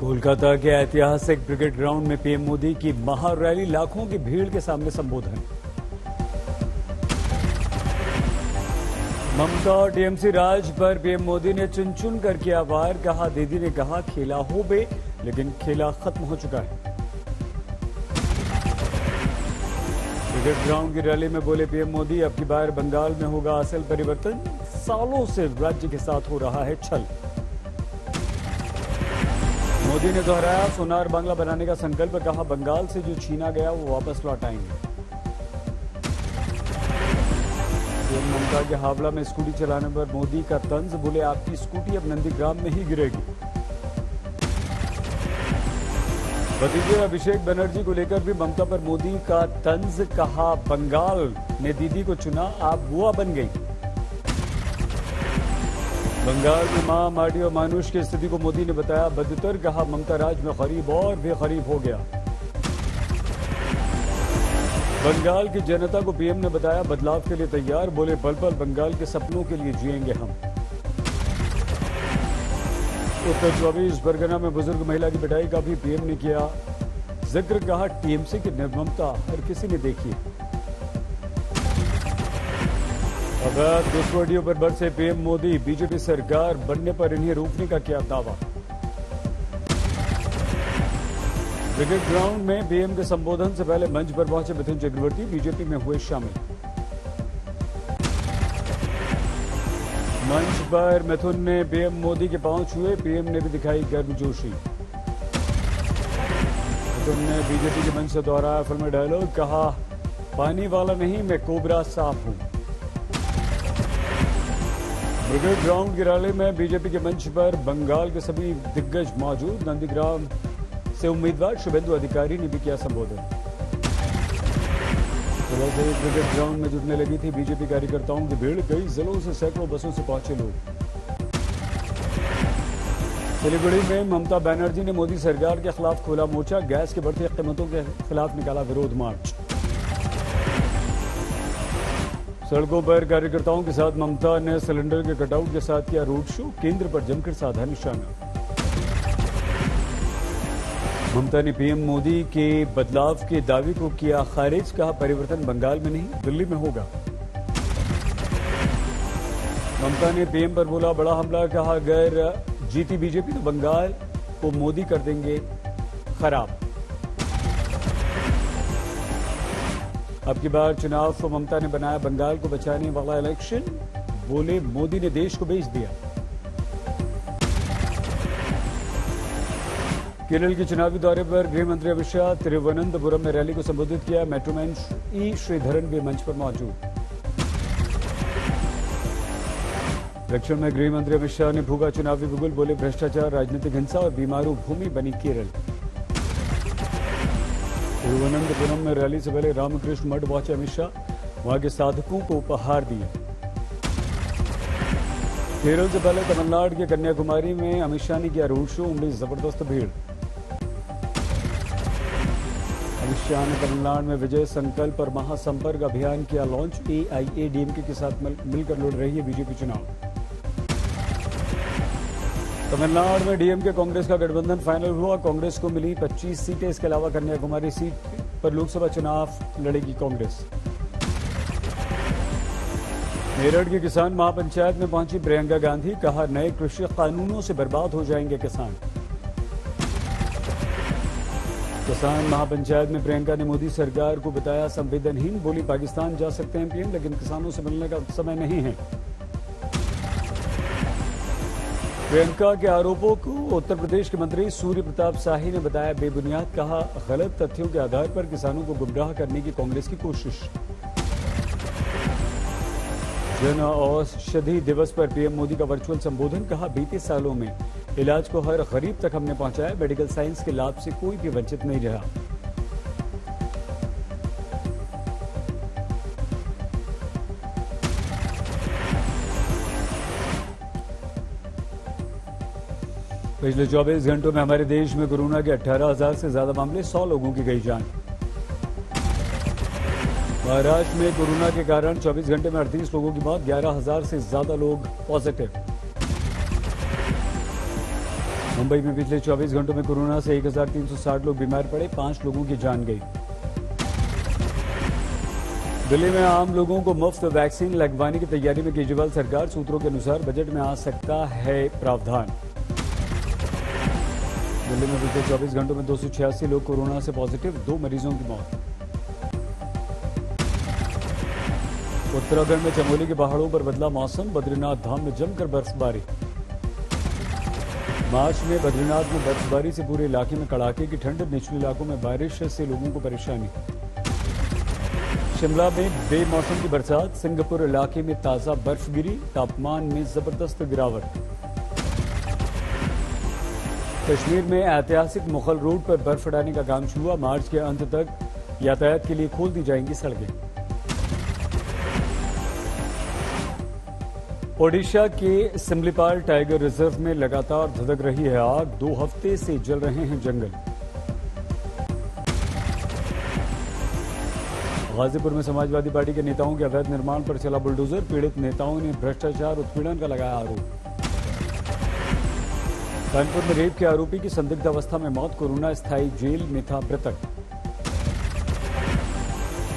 कोलकाता के ऐतिहासिक brigade ground में पीएम मोदी की महारैली, लाखों की भीड़ के सामने संबोधन। ममता और टीएमसी राज पर पीएम मोदी ने चुन चुन कर किया वार, कहा दीदी ने कहा खेला हो बे, लेकिन खेला खत्म हो चुका है। ब्रिगेड ग्राउंड की रैली में बोले पीएम मोदी, अब की बार बंगाल में होगा असल परिवर्तन, सालों से राज्य के साथ हो रहा है छल। मोदी ने दोहराया सोनार बांग्ला बनाने का संकल्प, कहा बंगाल से जो छीना गया वो वापस लौट आएंगे। पीएम ममता के हावड़ा में स्कूटी चलाने पर मोदी का तंज, बोले आपकी स्कूटी अब नंदीग्राम में ही गिरेगी। भतीजे अभिषेक बनर्जी को लेकर भी ममता पर मोदी का तंज, कहा बंगाल ने दीदी को चुना, आप बुआ बन गई। बंगाल में मां, माटी और मानुष की स्थिति को मोदी ने बताया बदतर, कहा ममता राज में गरीब और बेगरीब हो गया। बंगाल की जनता को पीएम ने बताया बदलाव के लिए तैयार, बोले पल पल बंगाल के सपनों के लिए जिएंगे हम। उत्तर 24 परगना में बुजुर्ग महिला की पिटाई का भी पीएम ने किया जिक्र, कहा टीएमसी की निर्ममता हर किसी ने देखी है। अवैध घुसपैठियों पर बरसे पीएम मोदी, बीजेपी सरकार बनने पर इन्हें रोकने का किया दावा। ब्रिगेड ग्राउंड में पीएम के संबोधन से पहले मंच पर पहुंचे मिथुन चक्रवर्ती, बीजेपी में हुए शामिल। मंच पर मिथुन ने पीएम मोदी के पांव छुए, पीएम ने भी दिखाई गर्मजोशी। मिथुन ने बीजेपी के मंच से दोहराया फिल्मी डायलॉग, कहा पानी वाला नहीं मैं कोबरा सांप हूं। ब्रिगेड ग्राउंड की रैली में बीजेपी के मंच पर बंगाल के सभी दिग्गज मौजूद। नंदीग्राम से उम्मीदवार शुभेंदु अधिकारी ने भी किया संबोधन। सुबह से ब्रिगेड ग्राउंड में जुटने लगी थी बीजेपी कार्यकर्ताओं की भीड़, कई जिलों से सैकड़ों बसों से पहुंचे लोग। सिलीगुड़ी में ममता बनर्जी ने मोदी सरकार के खिलाफ खोला मोर्चा, गैस की बढ़ती कीमतों के खिलाफ निकाला विरोध मार्च। सड़कों पर कार्यकर्ताओं के साथ ममता ने सिलेंडर के कटआउट के साथ किया रोड शो, केंद्र पर जमकर साधा निशाना। ममता ने पीएम मोदी के बदलाव के दावे को किया खारिज, कहा परिवर्तन बंगाल में नहीं दिल्ली में होगा। ममता ने पीएम पर बोला बड़ा हमला, कहा अगर जीती बीजेपी तो बंगाल को मोदी कर देंगे खराब। अब की बार चुनाव को ममता ने बनाया बंगाल को बचाने वाला इलेक्शन, बोले मोदी ने देश को बेच दिया। केरल के चुनावी दौरे पर गृह मंत्री अमित शाह तिरुवनंतपुरम में रैली को संबोधित किया। मेट्रोमैन ई श्रीधरन भी मंच पर मौजूद। दक्षिण में गृह मंत्री अमित शाह ने फूका चुनावी बिगुल, बोले भ्रष्टाचार, राजनीतिक हिंसा और बीमारू भूमि बनी केरल। तिरुवनंतपुरम में रैली से पहले रामकृष्ण मठ पहुंचे अमित शाह, वहां के साधकों को उपहार दिए। केरल से पहले तमिलनाडु के कन्याकुमारी में अमित शाह ने किया रोड शो, उमड़ी जबरदस्त भीड़। अमित शाह ने तमिलनाडु में विजय संकल्प और महासंपर्क अभियान किया लॉन्च, एआईएडीएमके के साथ मिलकर लड़ रही है बीजेपी चुनाव। तमिलनाडु में डीएमके कांग्रेस का गठबंधन फाइनल हुआ, कांग्रेस को मिली 25 सीटें, इसके अलावा कन्याकुमारी सीट पर लोकसभा चुनाव लड़ेगी कांग्रेस। मेरठ के किसान महापंचायत में पहुंची प्रियंका गांधी, कहा नए कृषि कानूनों से बर्बाद हो जाएंगे किसान। किसान महापंचायत में प्रियंका ने मोदी सरकार को बताया संवेदनहीन, बोली पाकिस्तान जा सकते हैं पीएम, लेकिन किसानों से मिलने का समय नहीं है। प्रियंका के आरोपों को उत्तर प्रदेश के मंत्री सूर्य प्रताप शाही ने बताया बेबुनियाद, कहा गलत तथ्यों के आधार पर किसानों को गुमराह करने की कांग्रेस की कोशिश। जन औषधि दिवस पर पीएम मोदी का वर्चुअल संबोधन, कहा बीते सालों में इलाज को हर गरीब तक हमने पहुंचाया, मेडिकल साइंस के लाभ से कोई भी वंचित नहीं रहा। पिछले 24 घंटों में हमारे देश में कोरोना के 18,000 से ज्यादा मामले, 100 लोगों की गई जान। महाराष्ट्र में कोरोना के कारण 24 घंटे में 38 लोगों की मौत, 11,000 से ज्यादा लोग पॉजिटिव। मुंबई में पिछले 24 घंटों में कोरोना से 1360 लोग बीमार पड़े, 5 लोगों की जान गई। दिल्ली में आम लोगों को मुफ्त वैक्सीन लगवाने की तैयारी में केजरीवाल सरकार। सूत्रों के अनुसार बजट में आ सकता है प्रावधान। दिल्ली में पिछले 24 घंटों में 286 लोग कोरोना से पॉजिटिव, 2 मरीजों की मौत। उत्तराखंड में चमोली के पहाड़ों पर बदला मौसम, बद्रीनाथ धाम में जमकर बर्फबारी। मार्च में बद्रीनाथ में बर्फबारी से पूरे इलाके में कड़ाके की ठंड, निचले इलाकों में बारिश से लोगों को परेशानी। शिमला में बेमौसम की बरसात, सिंगापुर इलाके में ताजा बर्फ गिरी, तापमान में जबरदस्त गिरावट। कश्मीर में ऐतिहासिक मुगल रोड पर बर्फ हटाने का काम शुरू हुआ, मार्च के अंत तक यातायात के लिए खोल दी जाएंगी सड़कें। ओडिशा के सिमलीपाल टाइगर रिजर्व में लगातार धधक रही है आग, 2 हफ्ते से जल रहे हैं जंगल। गाजीपुर में समाजवादी पार्टी के नेताओं के अवैध निर्माण पर चला बुलडोजर, पीड़ित नेताओं ने भ्रष्टाचार उत्पीड़न का लगाया आरोप। कानपुर में रेप के आरोपी की संदिग्ध अवस्था में मौत, कोरोना स्थायी जेल में था मृतक।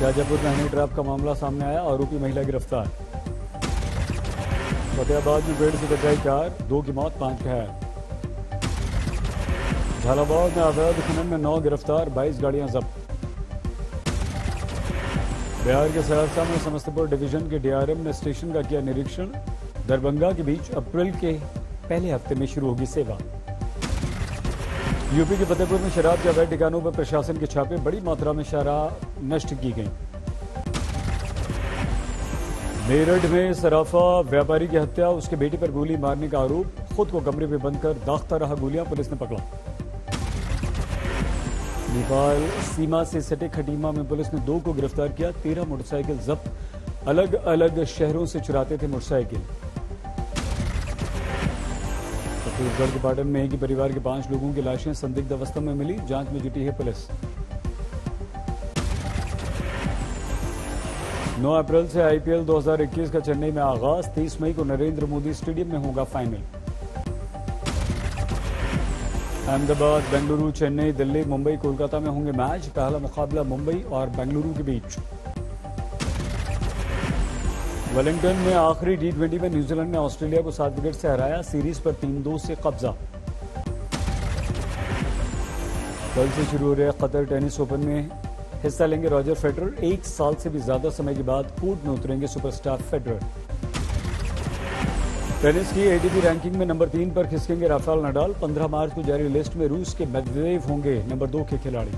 शाजापुर में हनी ट्रैप का मामला सामने आया, आरोपी महिला गिरफ्तार। फतेहाबाद में पेड़ से टकराई कार, 2 की मौत, 5 घायल। झालावाड़ में अवैध खनन में 9 गिरफ्तार, 22 गाड़ियां जब्त। बिहार के सहरसा में समस्तीपुर डिवीजन के डीआरएम ने स्टेशन का किया निरीक्षण, दरभंगा के बीच अप्रैल के पहले हफ्ते में शुरू होगी सेवा। यूपी के फतेहपुर में शराब के अवैध ठिकानों पर प्रशासन के छापे, बड़ी मात्रा में शराब नष्ट की गई। मेरठ में सराफा व्यापारी की हत्या, उसके बेटे पर गोली मारने का आरोप, खुद को कमरे में बंद कर दागता रहा गोलियां, पुलिस ने पकड़ा। नेपाल सीमा से सटे खटीमा में पुलिस ने 2 को गिरफ्तार किया, 13 मोटरसाइकिल जब्त, अलग अलग शहरों से चुराते थे मोटरसाइकिल। छत्तीसगढ़ के पाटन में एक ही परिवार के 5 लोगों की लाशें संदिग्ध अवस्था में मिली, जांच में जुटी है पुलिस। 9 अप्रैल से आईपीएल 2021 का चेन्नई में आगाज, 30 मई को नरेंद्र मोदी स्टेडियम में होगा फाइनल। अहमदाबाद, बेंगलुरु, चेन्नई, दिल्ली, मुंबई, कोलकाता में होंगे मैच, पहला मुकाबला मुंबई और बेंगलुरु के बीच। वेलिंगटन में आखिरी T20 में न्यूजीलैंड ने ऑस्ट्रेलिया को 7 विकेट से हराया, सीरीज पर 3-2 से कब्जा। कल से शुरू हो रहे कतर टेनिस ओपन में हिस्सा लेंगे रॉजर फेडरर, 1 साल से भी ज्यादा समय के बाद कोर्ट में उतरेंगे सुपरस्टार फेडरर। टेनिस की एटीपी रैंकिंग में नंबर 3 पर खिसकेंगे राफेल नडाल, 15 मार्च को जारी लिस्ट में रूस के मेदवेदेव होंगे नंबर 2 के खिलाड़ी।